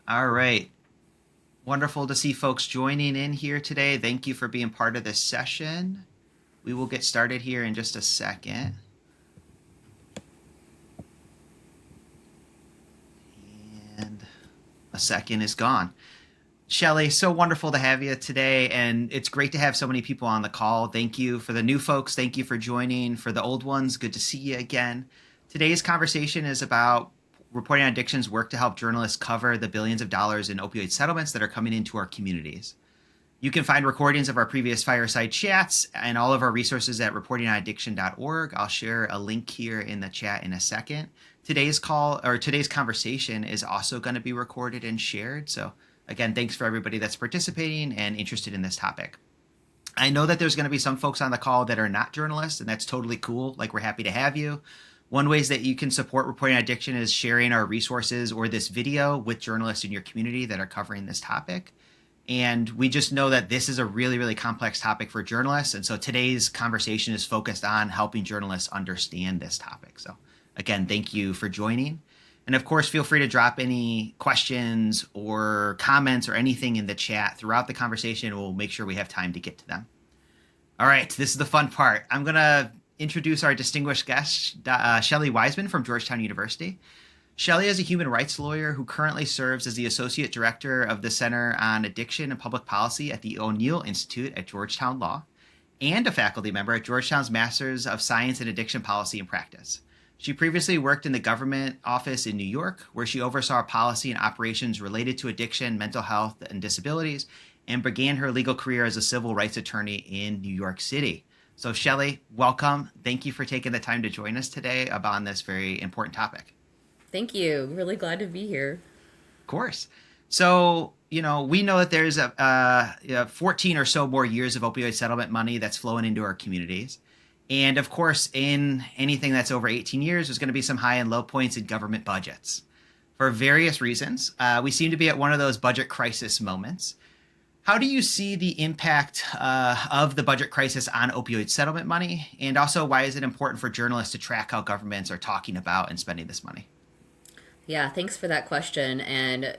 All right. Wonderful to see folks joining in here today. Thank you for being part of this session. We will get started here in just a second. And a second is gone. Shelly, so wonderful to have you today, and it's great to have so many people on the call. Thank you for the new folks. Thank you for joining. For the old ones, good to see you again. Today's conversation is about reporting on addictions work to help journalists cover the billions of dollars in opioid settlements that are coming into our communities. You can find recordings of our previous fireside chats and all of our resources at reportingonaddiction.org. I'll share a link here in the chat in a second. Today's conversation is also going to be recorded and shared. So again, thanks for everybody that's participating and interested in this topic. I know that there's going to be some folks on the call that are not journalists, and that's totally cool. Like, we're happy to have you. One ways that you can support reporting on addiction is sharing our resources or this video with journalists in your community that are covering this topic. And we just know that this is a really, really complex topic for journalists. And so today's conversation is focused on helping journalists understand this topic. So again, thank you for joining. And of course, feel free to drop any questions or comments or anything in the chat throughout the conversation. We'll make sure we have time to get to them. All right, this is the fun part. I'm going to introduce our distinguished guest, Shelly Weizman from Georgetown University. Shelly is a human rights lawyer who currently serves as the Associate Director of the Center on Addiction and Public Policy at the O'Neill Institute at Georgetown Law, and a faculty member at Georgetown's Masters of Science in Addiction Policy and Practice. She previously worked in the government office in New York, where she oversaw policy and operations related to addiction, mental health, and disabilities, and began her legal career as a civil rights attorney in New York City. So Shelly, welcome. Thank you for taking the time to join us today on this very important topic. Thank you. Really glad to be here. Of course. So, we know that there's 14 or so more years of opioid settlement money that's flowing into our communities. And of course, in anything that's over 18 years, there's going to be some high and low points in government budgets. For various reasons, we seem to be at one of those budget crisis moments. How do you see the impact of the budget crisis on opioid settlement money? And also, why is it important for journalists to track how governments are talking about and spending this money? Yeah, thanks for that question. And,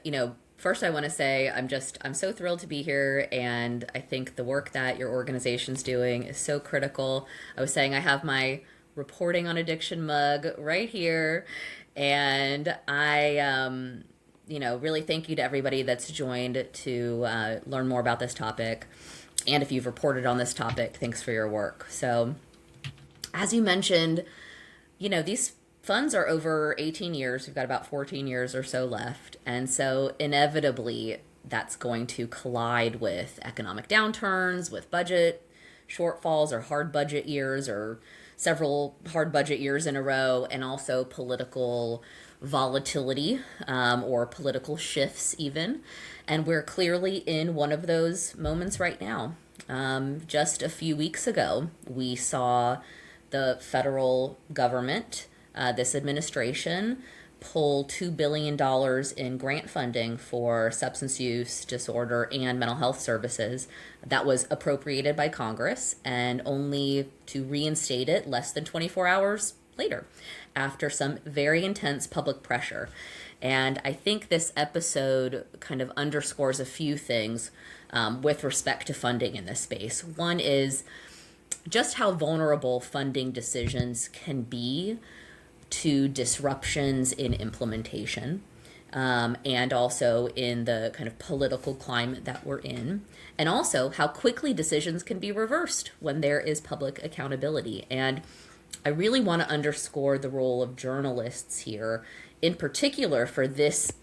first I want to say I'm so thrilled to be here, and I think the work that your organization's doing is so critical. I was saying I have my reporting on addiction mug right here, and I really thank you to everybody that's joined to learn more about this topic. And if you've reported on this topic, thanks for your work. So, as you mentioned, these funds are over 18 years. We've got about 14 years or so left. And so inevitably, that's going to collide with economic downturns, with budget shortfalls or hard budget years or several hard budget years in a row, and also political volatility or political shifts even. And we're clearly in one of those moments right now. Just a few weeks ago, we saw the federal government, this administration, pull $2 billion in grant funding for substance use disorder and mental health services that was appropriated by Congress, and only to reinstate it less than 24 hours later after some very intense public pressure. And I think this episode kind of underscores a few things with respect to funding in this space. One is just how vulnerable funding decisions can be to disruptions in implementation, and also in the kind of political climate that we're in, and also how quickly decisions can be reversed when there is public accountability. And I really want to underscore the role of journalists here, in particular for this,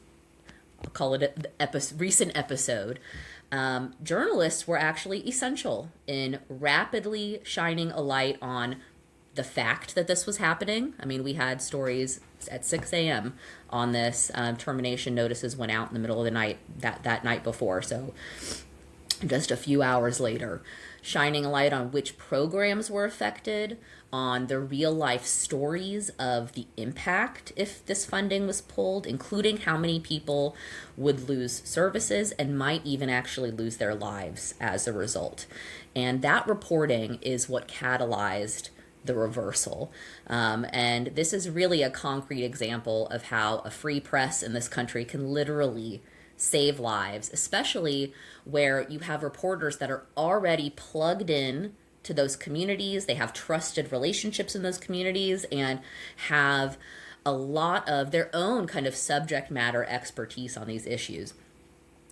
I'll call it recent episode. Journalists were actually essential in rapidly shining a light on the fact that this was happening. I mean, we had stories at 6 a.m. on this. Termination notices went out in the middle of the night that night before. So just a few hours later, shining a light on which programs were affected, on the real life stories of the impact if this funding was pulled, including how many people would lose services and might even actually lose their lives as a result. And that reporting is what catalyzed the reversal. And this is really a concrete example of how a free press in this country can literally save lives, especially where you have reporters that are already plugged in to those communities. They have trusted relationships in those communities and have a lot of their own kind of subject matter expertise on these issues.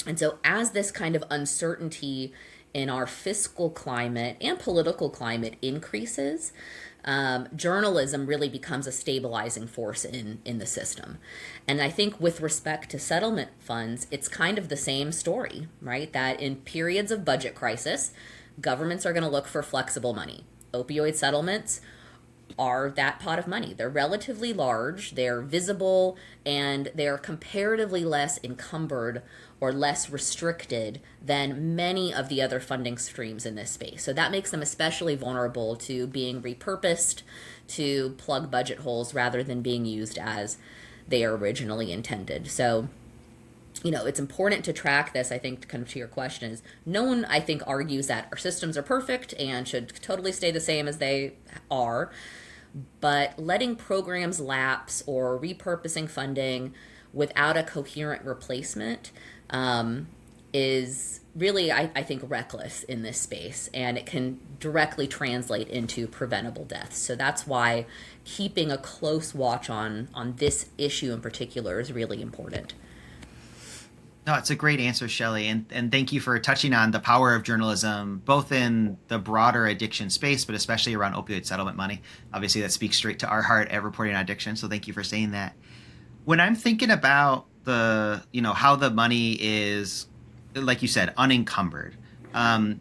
And so, as this kind of uncertainty in our fiscal climate and political climate increases, journalism really becomes a stabilizing force in the system. And I think with respect to settlement funds, it's kind of the same story, right? That in periods of budget crisis, governments are going to look for flexible money. Opioid settlements are that pot of money. They're relatively large, they're visible, and they're comparatively less encumbered or less restricted than many of the other funding streams in this space. So that makes them especially vulnerable to being repurposed to plug budget holes rather than being used as they are originally intended. So, it's important to track this. I think, kind of to your question, is no one, I think, argues that our systems are perfect and should totally stay the same as they are. But letting programs lapse or repurposing funding without a coherent replacement is really, I think, reckless in this space, and it can directly translate into preventable deaths. So that's why keeping a close watch on this issue in particular is really important. No, it's a great answer, Shelly, and thank you for touching on the power of journalism, both in the broader addiction space, but especially around opioid settlement money. Obviously, that speaks straight to our heart at reporting on addiction, so thank you for saying that. When I'm thinking about how the money is, like you said, unencumbered,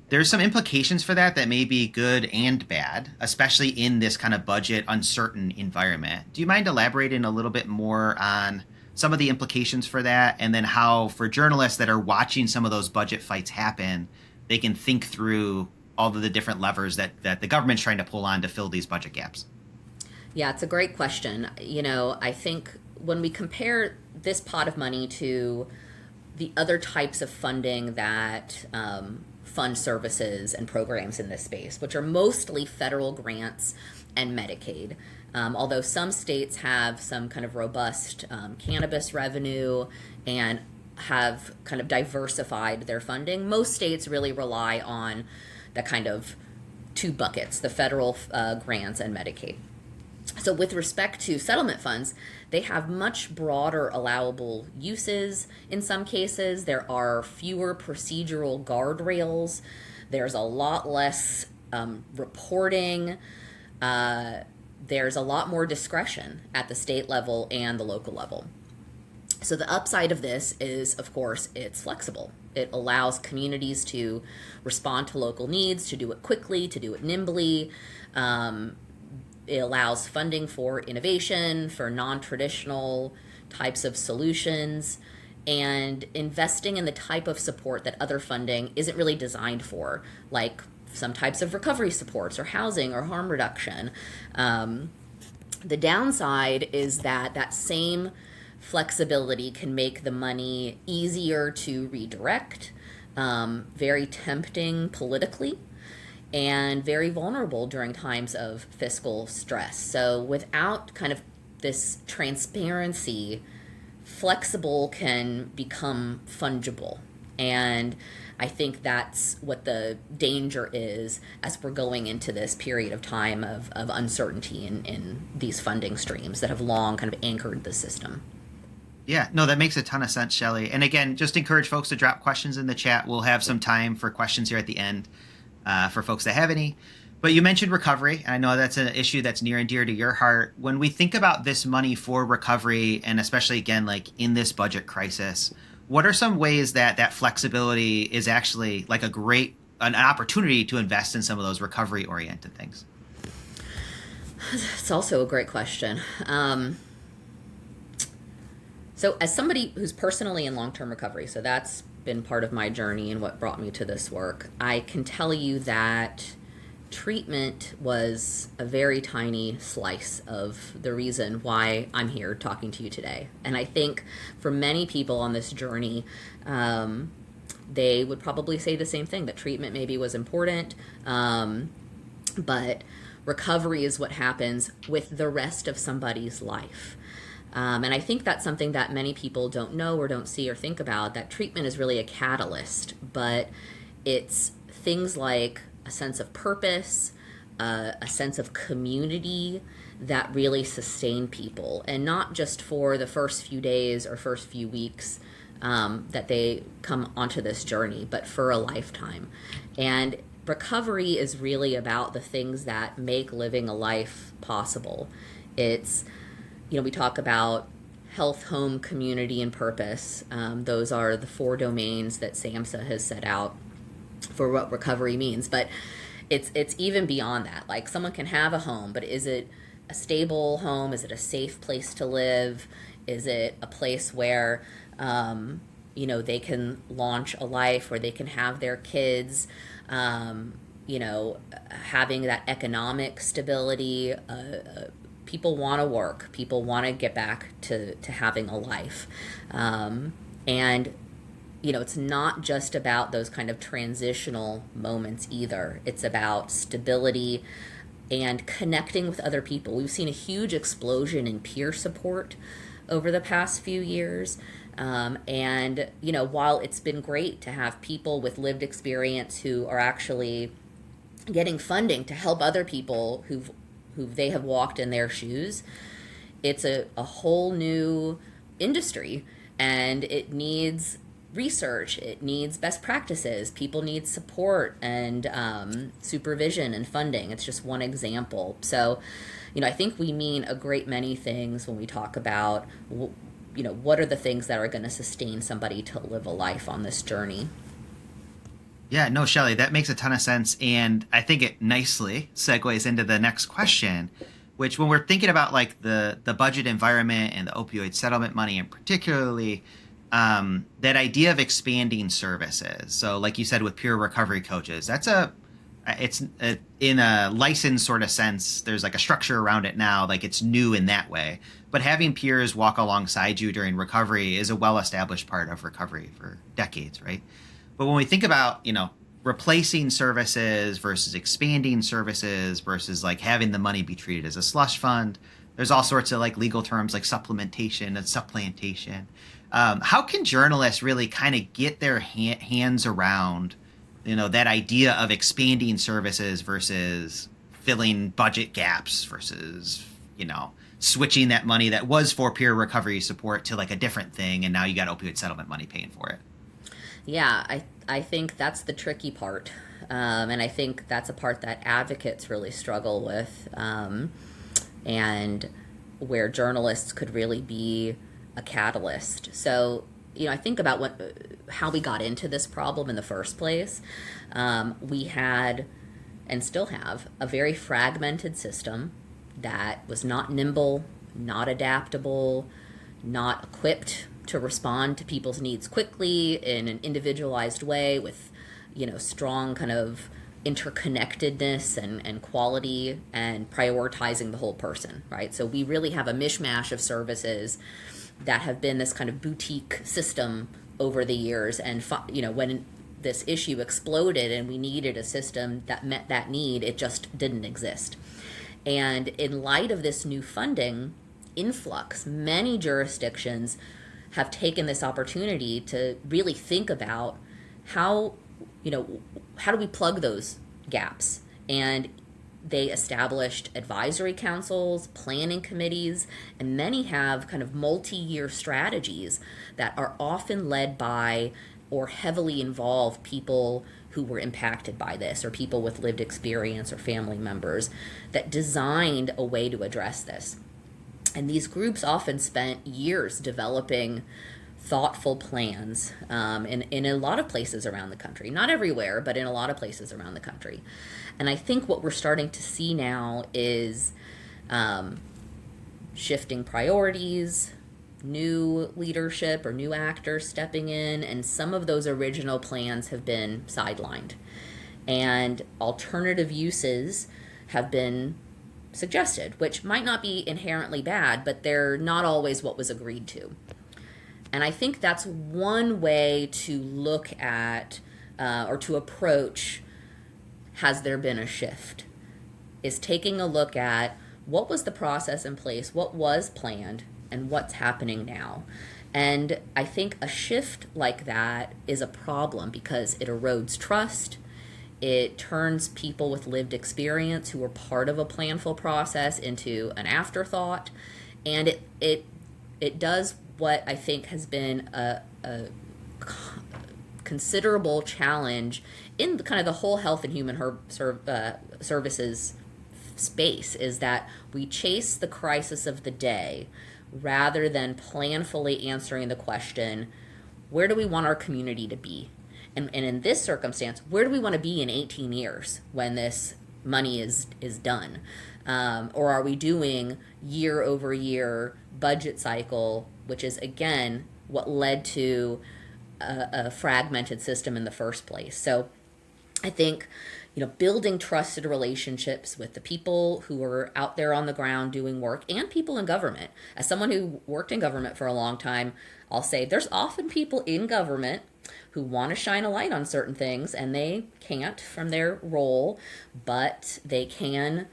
there's some implications for that may be good and bad, especially in this kind of budget uncertain environment. Do you mind elaborating a little bit more on some of the implications for that, and then how, for journalists that are watching some of those budget fights happen, they can think through all of the different levers that the government's trying to pull on to fill these budget gaps? Yeah, it's a great question. I think when we compare this pot of money to the other types of funding that fund services and programs in this space, which are mostly federal grants and Medicaid, although some states have some kind of robust cannabis revenue and have kind of diversified their funding, most states really rely on the kind of two buckets, the federal grants and Medicaid. So with respect to settlement funds, they have much broader allowable uses in some cases. There are fewer procedural guardrails. There's a lot less reporting. There's a lot more discretion at the state level and the local level. So the upside of this is, of course, it's flexible. It allows communities to respond to local needs, to do it quickly, to do it nimbly. It allows funding for innovation, for non-traditional types of solutions, and investing in the type of support that other funding isn't really designed for, like some types of recovery supports or housing or harm reduction. The downside is that same flexibility can make the money easier to redirect, very tempting politically, and very vulnerable during times of fiscal stress. So without kind of this transparency, flexible can become fungible. And I think that's what the danger is as we're going into this period of time of uncertainty in these funding streams that have long kind of anchored the system. Yeah, no, that makes a ton of sense, Shelly. And again, just encourage folks to drop questions in the chat. We'll have some time for questions here at the end for folks that have any. But you mentioned recovery. I know that's an issue that's near and dear to your heart. When we think about this money for recovery, and especially, again, like in this budget crisis, what are some ways that flexibility is actually like an opportunity to invest in some of those recovery-oriented things? It's also a great question. So as somebody who's personally in long-term recovery, so that's been part of my journey and what brought me to this work, I can tell you that treatment was a very tiny slice of the reason why I'm here talking to you today. And I think for many people on this journey, they would probably say the same thing, that treatment maybe was important, but recovery is what happens with the rest of somebody's life. And I think that's something that many people don't know or don't see or think about, that treatment is really a catalyst, but it's things like a sense of purpose, a sense of community that really sustain people, and not just for the first few days or first few weeks that they come onto this journey, but for a lifetime. And recovery is really about the things that make living a life possible. It's, we talk about health, home, community, and purpose. Those are the 4 domains that SAMHSA has set out for what recovery means. But it's even beyond that. Like, someone can have a home, but is it a stable home? Is it a safe place to live? Is it a place where they can launch a life, where they can have their kids, having that economic stability? People want to work. People want to get back to having a life. And it's not just about those kind of transitional moments either. It's about stability and connecting with other people. We've seen a huge explosion in peer support over the past few years. And while it's been great to have people with lived experience who are actually getting funding to help other people who they have walked in their shoes, it's a whole new industry, and it needs research, it needs best practices, people need support and supervision and funding. It's just one example. So, I think we mean a great many things when we talk about, what are the things that are going to sustain somebody to live a life on this journey. Yeah, no, Shelly, that makes a ton of sense. And I think it nicely segues into the next question, which, when we're thinking about like the budget environment and the opioid settlement money, and particularly that idea of expanding services. So like you said, with peer recovery coaches, in a licensed sort of sense, there's like a structure around it now, like it's new in that way. But having peers walk alongside you during recovery is a well-established part of recovery for decades, right? But when we think about, replacing services versus expanding services versus like having the money be treated as a slush fund, there's all sorts of like legal terms like supplementation and supplantation. How can journalists really kind of get their hands around, that idea of expanding services versus filling budget gaps versus, switching that money that was for peer recovery support to like a different thing, and now you got opioid settlement money paying for it? Yeah, I think that's the tricky part. And I think that's a part that advocates really struggle with, and where journalists could really be a catalyst. So, I think about how we got into this problem in the first place. We had, and still have, a very fragmented system that was not nimble, not adaptable, not equipped to respond to people's needs quickly in an individualized way with, strong kind of interconnectedness and quality, and prioritizing the whole person, right? So we really have a mishmash of services that have been this kind of boutique system over the years. And, when this issue exploded and we needed a system that met that need, it just didn't exist. And in light of this new funding influx, many jurisdictions have taken this opportunity to really think about how do we plug those gaps? And they established advisory councils, planning committees, and many have kind of multi-year strategies that are often led by or heavily involve people who were impacted by this, or people with lived experience or family members, that designed a way to address this. And these groups often spent years developing thoughtful plans in a lot of places around the country. Not everywhere, but in a lot of places around the country. And I think what we're starting to see now is shifting priorities, new leadership or new actors stepping in, and some of those original plans have been sidelined. And alternative uses have been suggested, which might not be inherently bad, but they're not always what was agreed to. And I think that's one way to look at or to approach, has there been a shift, is taking a look at what was the process in place, what was planned, and what's happening now. And I think a shift like that is a problem because it erodes trust. It turns people with lived experience who were part of a planful process into an afterthought. And it does what I think has been a considerable challenge in kind of the whole health and human services space, is that we chase the crisis of the day rather than planfully answering the question, where do we want our community to be? And in this circumstance, where do we want to be in 18 years when this money is done? Or are we doing year over year budget cycle, which is, again, what led to a fragmented system in the first place? So I think, building trusted relationships with the people who are out there on the ground doing work and people in government. As someone who worked in government for a long time, I'll say there's often people in government who want to shine a light on certain things and they can't from their role, but they can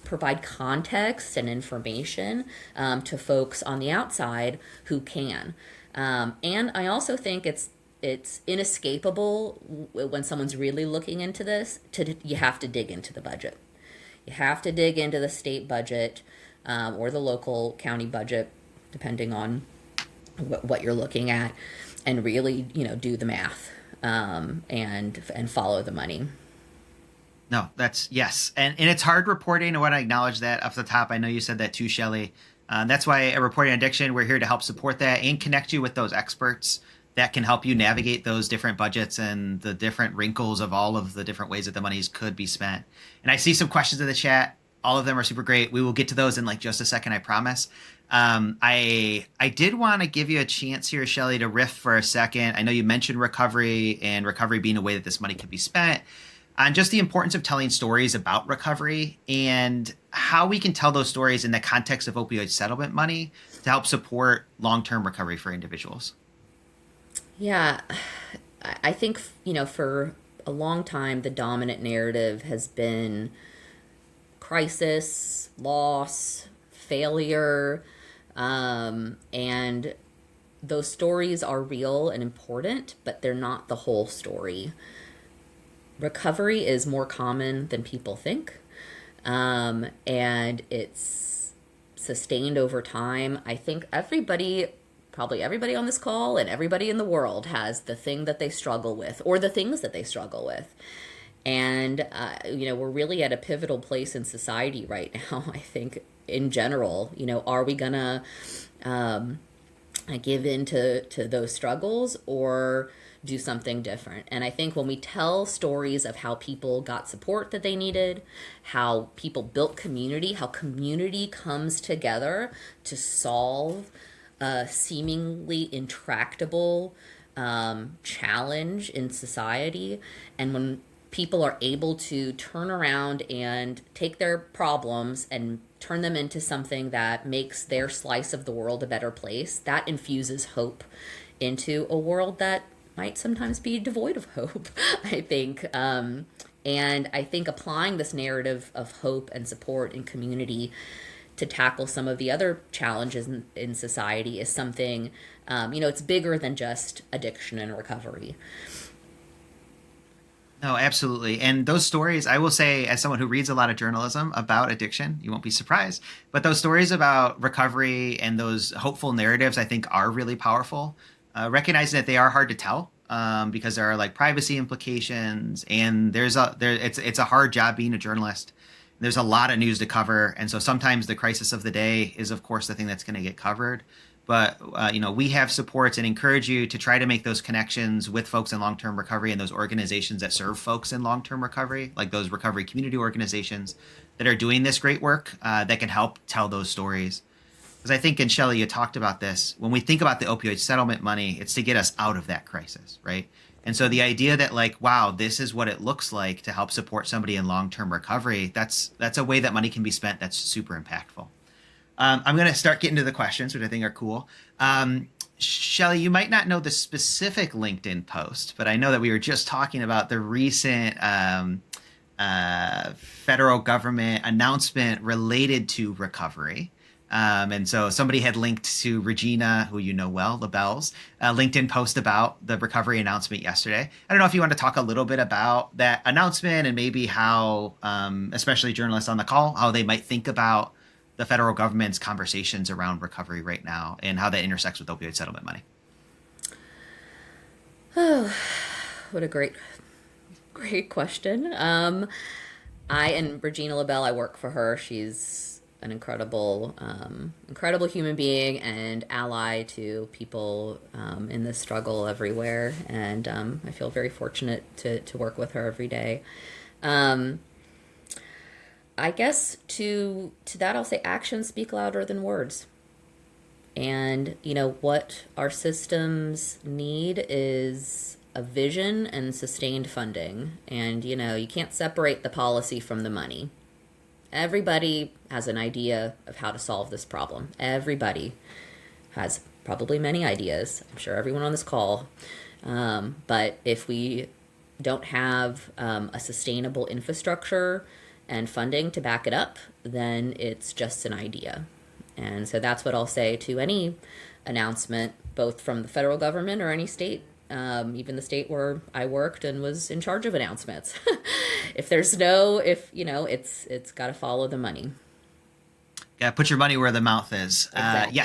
provide context and information to folks on the outside who can. And I also think it's inescapable when someone's really looking into this. You have to dig into the budget. You have to dig into the state budget or the local county budget, depending on what you're looking at, and really, do the math and follow the money. No, that's yes. And it's hard reporting. I want to acknowledge that off the top. I know you said that too, Shelly. That's why at Reporting on Addiction, we're here to help support that and connect you with those experts that can help you navigate those different budgets and the different wrinkles of all of the different ways that the monies could be spent. And I see some questions in the chat. All of them are super great. We will get to those in like just a second, I promise. I did want to give you a chance here, Shelly, to riff for a second. I know you mentioned recovery and recovery being a way that this money could be spent, on just the importance of telling stories about recovery and how we can tell those stories in the context of opioid settlement money to help support long-term recovery for individuals. Yeah, I think, for a long time, the dominant narrative has been crisis, loss, failure, and those stories are real and important, but they're not the whole story. Recovery is more common than people think, and it's sustained over time. I think probably everybody on this call and everybody in the world has the thing that they struggle with or the things that they struggle with. And, we're really at a pivotal place in society right now, I think, in general. Are we going to give in to those struggles or do something different? And I think when we tell stories of how people got support that they needed, how people built community, how community comes together to solve a seemingly intractable challenge in society, and when people are able to turn around and take their problems and turn them into something that makes their slice of the world a better place, that infuses hope into a world that might sometimes be devoid of hope, I think. And I think applying this narrative of hope and support and community to tackle some of the other challenges in society is something, it's bigger than just addiction and recovery. No, absolutely. And those stories, I will say, as someone who reads a lot of journalism about addiction, you won't be surprised, but those stories about recovery and those hopeful narratives, I think, are really powerful. Recognizing that they are hard to tell because there are like privacy implications, and it's a hard job being a journalist. There's a lot of news to cover, and so sometimes the crisis of the day is, of course, the thing that's going to get covered. But we have supports and encourage you to try to make those connections with folks in long-term recovery and those organizations that serve folks in long-term recovery, like those recovery community organizations that are doing this great work that can help tell those stories. Because I think, and Shelly, you talked about this, when we think about the opioid settlement money, it's to get us out of that crisis, right? And so the idea that like, wow, this is what it looks like to help support somebody in long-term recovery, that's a way that money can be spent that's super impactful. I'm going to start getting to the questions, which I think are cool. Shelly, you might not know the specific LinkedIn post, but I know that we were just talking about the recent federal government announcement related to recovery. And so somebody had linked to Regina, who you know well, LaBelle's LinkedIn post about the recovery announcement yesterday. I don't know if you want to talk a little bit about that announcement and maybe how, especially journalists on the call, how they might think about the federal government's conversations around recovery right now and how that intersects with opioid settlement money. Oh, what a great question. I and Regina LaBelle, I work for her. She's an incredible human being and ally to people in this struggle everywhere. And I feel very fortunate to work with her every day. I guess to that I'll say actions speak louder than words. And what our systems need is a vision and sustained funding. And you can't separate the policy from the money. Everybody has an idea of how to solve this problem. Everybody has probably many ideas. I'm sure everyone on this call. But if we don't have a sustainable infrastructure and funding to back it up, then it's just an idea. And so that's what I'll say to any announcement, both from the federal government or any state, even the state where I worked and was in charge of announcements. It's got to follow the money. Yeah, put your money where the mouth is. Exactly.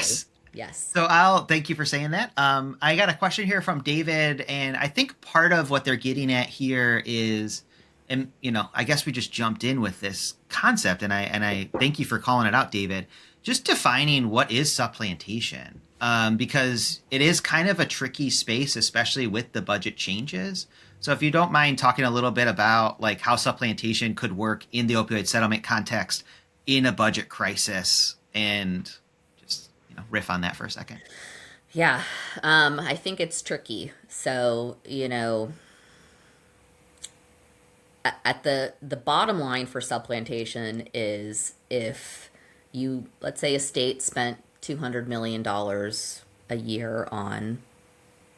Yes. So I'll thank you for saying that. I got a question here from David, and I think part of what they're getting at here is, and I guess we just jumped in with this concept, and I thank you for calling it out, David. Just defining what is supplantation, because it is kind of a tricky space, especially with the budget changes. So if you don't mind talking a little bit about like how supplantation could work in the opioid settlement context in a budget crisis, and just riff on that for a second. Yeah, I think it's tricky. So at the bottom line for supplantation is if let's say a state spent $200 million a year on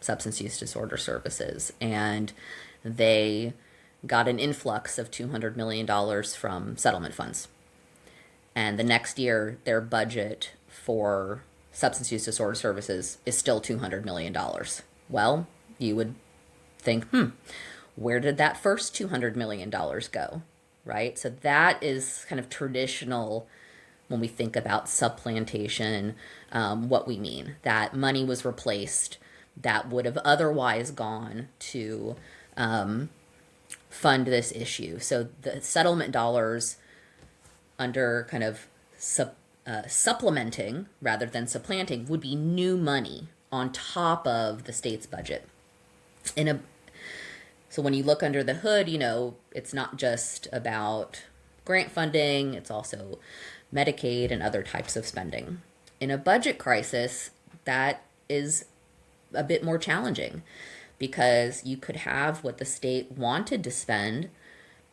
substance use disorder services, and they got an influx of $200 million from settlement funds. And the next year, their budget for substance use disorder services is still $200 million. Well, you would think, where did that first $200 million go, right? So that is kind of traditional when we think about supplantation, what we mean. That money was replaced that would have otherwise gone to fund this issue. So the settlement dollars under kind of supplementing rather than supplanting would be new money on top of the state's budget. So when you look under the hood, it's not just about grant funding, it's also Medicaid and other types of spending. In a budget crisis, that is a bit more challenging because you could have what the state wanted to spend,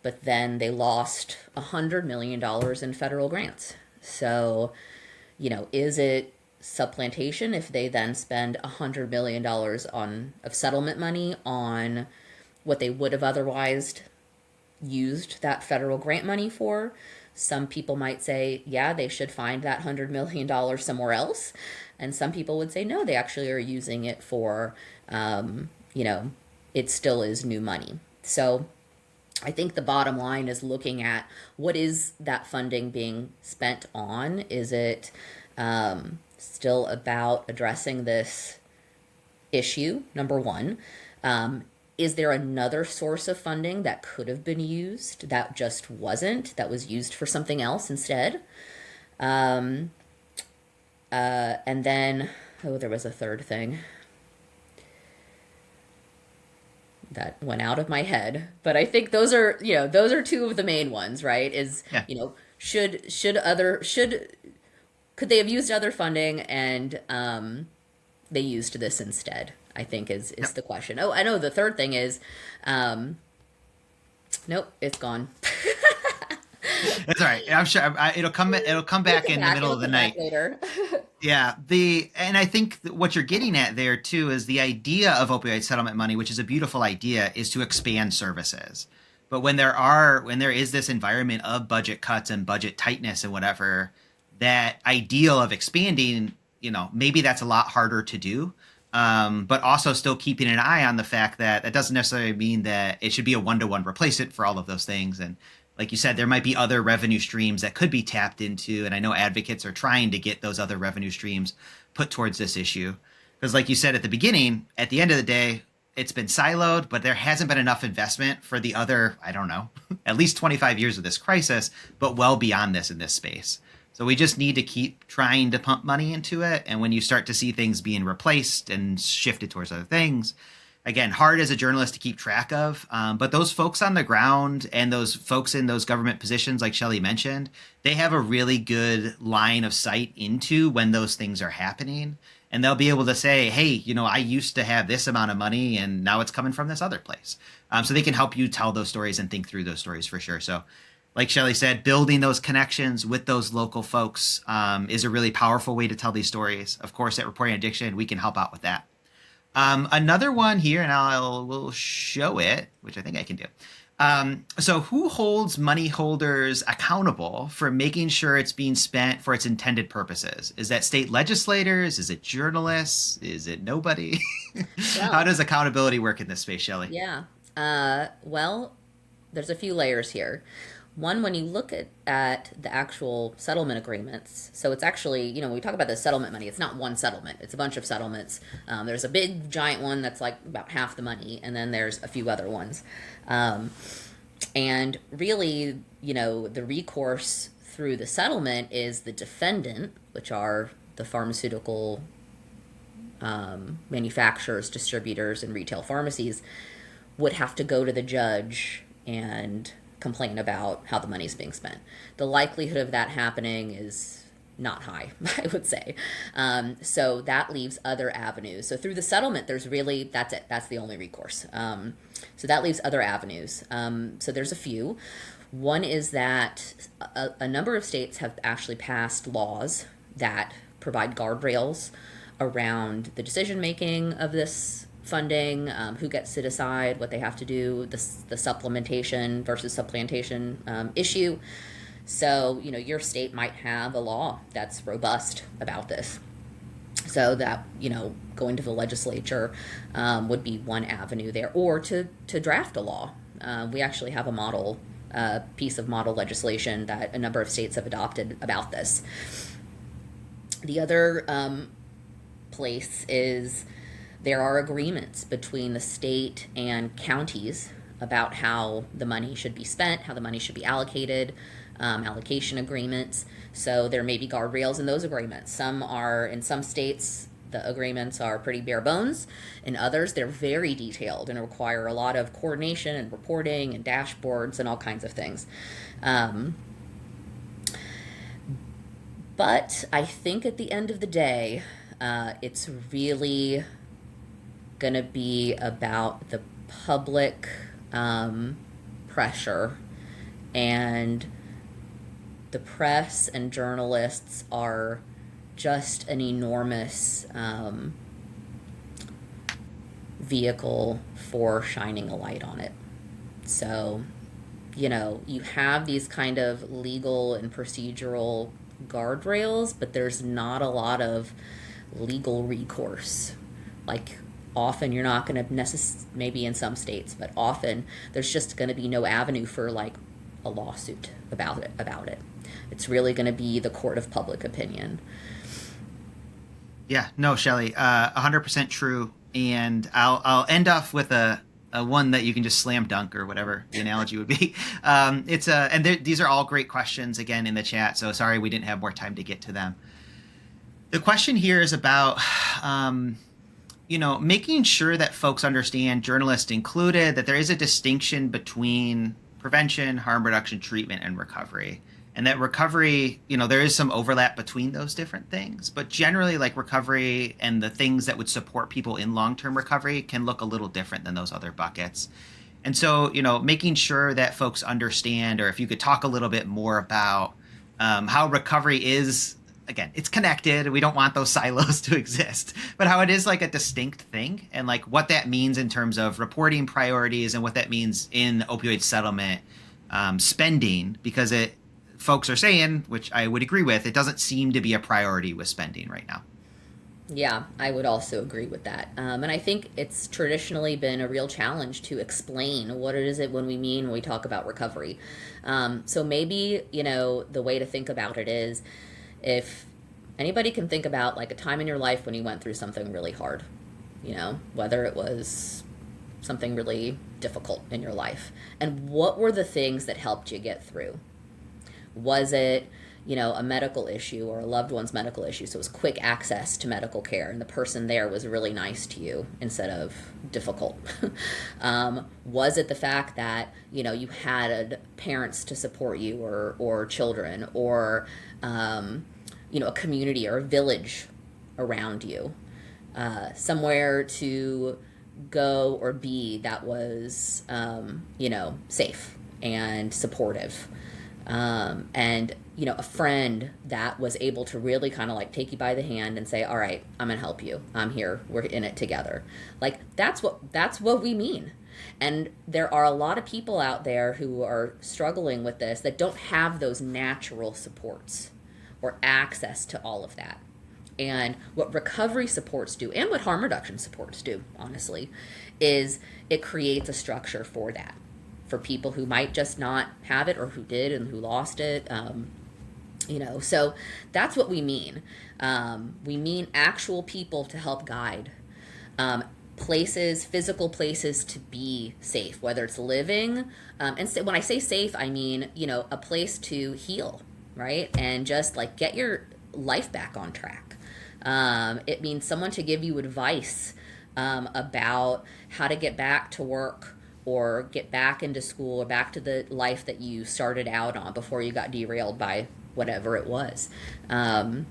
but then they lost $100 million in federal grants. So, is it supplantation if they then spend $100 million of settlement money on what they would have otherwise used that federal grant money for? Some people might say, yeah, they should find that $100 million somewhere else. And some people would say, no, they actually are using it for, it still is new money. So I think the bottom line is looking at what is that funding being spent on? Is it still about addressing this issue, number one? Is there another source of funding that could have been used that just wasn't, that was used for something else instead? And then, there was a third thing that went out of my head, but I think those are two of the main ones, right? Could they have used other funding and they used this instead? I think is the question. Oh, I know the third thing is, nope, it's gone. That's all right. I'm sure it'll come back in the middle of the night later. Yeah. And I think what you're getting at there too is the idea of opioid settlement money, which is a beautiful idea, is to expand services. But when there is this environment of budget cuts and budget tightness and whatever, that ideal of expanding, maybe that's a lot harder to do. But also still keeping an eye on the fact that that doesn't necessarily mean that it should be a one-to-one replacement for all of those things. And like you said, there might be other revenue streams that could be tapped into. And I know advocates are trying to get those other revenue streams put towards this issue. Because like you said at the beginning, at the end of the day, it's been siloed, but there hasn't been enough investment for the other, I don't know, at least 25 years of this crisis, but well beyond this in this space. So we just need to keep trying to pump money into it. And when you start to see things being replaced and shifted towards other things, again, hard as a journalist to keep track of. But those folks on the ground and those folks in those government positions, like Shelly mentioned, they have a really good line of sight into when those things are happening. And they'll be able to say, hey, I used to have this amount of money and now it's coming from this other place. So they can help you tell those stories and think through those stories for sure. So like Shelly said, building those connections with those local folks is a really powerful way to tell these stories. Of course, at Reporting Addiction, we can help out with that. Another one here, and we'll show it, which I think I can do. So who holds money holders accountable for making sure it's being spent for its intended purposes? Is that state legislators? Is it journalists? Is it nobody? Well, how does accountability work in this space, Shelly? yeah. Well, there's a few layers here. One, when you look at the actual settlement agreements, so it's actually, when we talk about the settlement money, it's not one settlement, it's a bunch of settlements. There's a big giant one that's like about half the money, and then there's a few other ones. And really, the recourse through the settlement is the defendant, which are the pharmaceutical manufacturers, distributors, and retail pharmacies, would have to go to the judge and complain about how the money's being spent. The likelihood of that happening is not high, I would say. So that leaves other avenues. So through the settlement, that's it. That's the only recourse. So that leaves other avenues. So there's a few. One is that a number of states have actually passed laws that provide guardrails around the decision-making of this funding, who gets to decide what they have to do, the supplementation versus supplantation issue. So, your state might have a law that's robust about this. So that, going to the legislature would be one avenue there, or to draft a law. We actually have a model piece of model legislation that a number of states have adopted about this. The other place is there are agreements between the state and counties about how the money should be spent, how the money should be allocated, allocation agreements. So there may be guardrails in those agreements. In some states, the agreements are pretty bare bones. In others, they're very detailed and require a lot of coordination and reporting and dashboards and all kinds of things. But I think at the end of the day, it's really going to be about the public pressure, and the press and journalists are just an enormous vehicle for shining a light on it. So, you have these kind of legal and procedural guardrails, but there's not a lot of legal recourse. Like, often you're not going to maybe in some states, but often there's just going to be no avenue for like a lawsuit about it. It's really going to be the court of public opinion. Yeah, no, Shelly, 100% true. And I'll end off with a one that you can just slam dunk, or whatever the analogy would be. These are all great questions again in the chat. So sorry we didn't have more time to get to them. The question here is about making sure that folks understand, journalists included, that there is a distinction between prevention, harm reduction, treatment, and recovery. And that recovery, there is some overlap between those different things. But generally, like, recovery and the things that would support people in long-term recovery can look a little different than those other buckets. And so, making sure that folks understand, or if you could talk a little bit more about how recovery is, again, it's connected. We don't want those silos to exist, but how it is like a distinct thing, and like what that means in terms of reporting priorities, and what that means in opioid settlement spending, because folks are saying, which I would agree with, it doesn't seem to be a priority with spending right now. Yeah, I would also agree with that. And I think it's traditionally been a real challenge to explain what it is it when we talk about recovery. So maybe, the way to think about it is if anybody can think about like a time in your life when you went through something really hard, whether it was something really difficult in your life. And what were the things that helped you get through? Was it a medical issue or a loved one's medical issue? So it was quick access to medical care, and the person there was really nice to you instead of difficult. Was it the fact that you had parents to support you, or children, or a community or a village around you, somewhere to go or be that was safe and supportive, and a friend that was able to really kind of like take you by the hand and say, all right, I'm gonna help you, I'm here, we're in it together. Like that's what we mean. And there are a lot of people out there who are struggling with this that don't have those natural supports or access to all of that. And what recovery supports do, and what harm reduction supports do, honestly, is it creates a structure for that, for people who might just not have it, or who did and who lost it. So that's what we mean. We mean actual people to help guide, places, physical places to be safe, whether it's living. And so when I say safe, I mean, a place to heal, right? And just like get your life back on track. It means someone to give you advice about how to get back to work, or get back into school, or back to the life that you started out on before you got derailed by whatever it was. And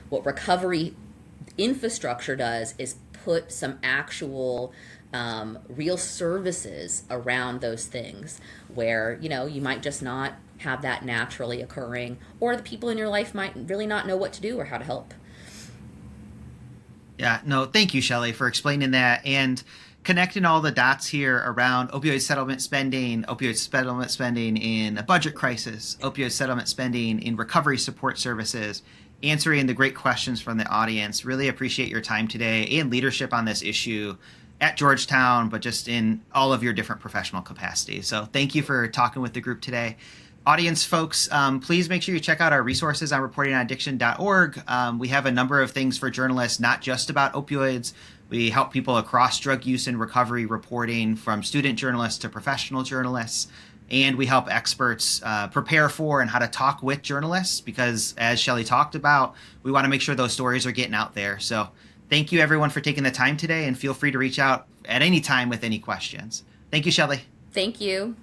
what recovery infrastructure does is put some actual real services around those things where, you might just not have that naturally occurring, or the people in your life might really not know what to do or how to help. Yeah, no, thank you, Shelly, for explaining that and connecting all the dots here around opioid settlement spending in a budget crisis, opioid settlement spending in recovery support services, answering the great questions from the audience. Really appreciate your time today and leadership on this issue at Georgetown, but just in all of your different professional capacities. So thank you for talking with the group today. Audience folks, please make sure you check out our resources on reportingonaddiction.org. We have a number of things for journalists, not just about opioids. We help people across drug use and recovery reporting, from student journalists to professional journalists. And we help experts prepare for and how to talk with journalists, because as Shelly talked about, we want to make sure those stories are getting out there. So thank you, everyone, for taking the time today, and feel free to reach out at any time with any questions. Thank you, Shelly. Thank you.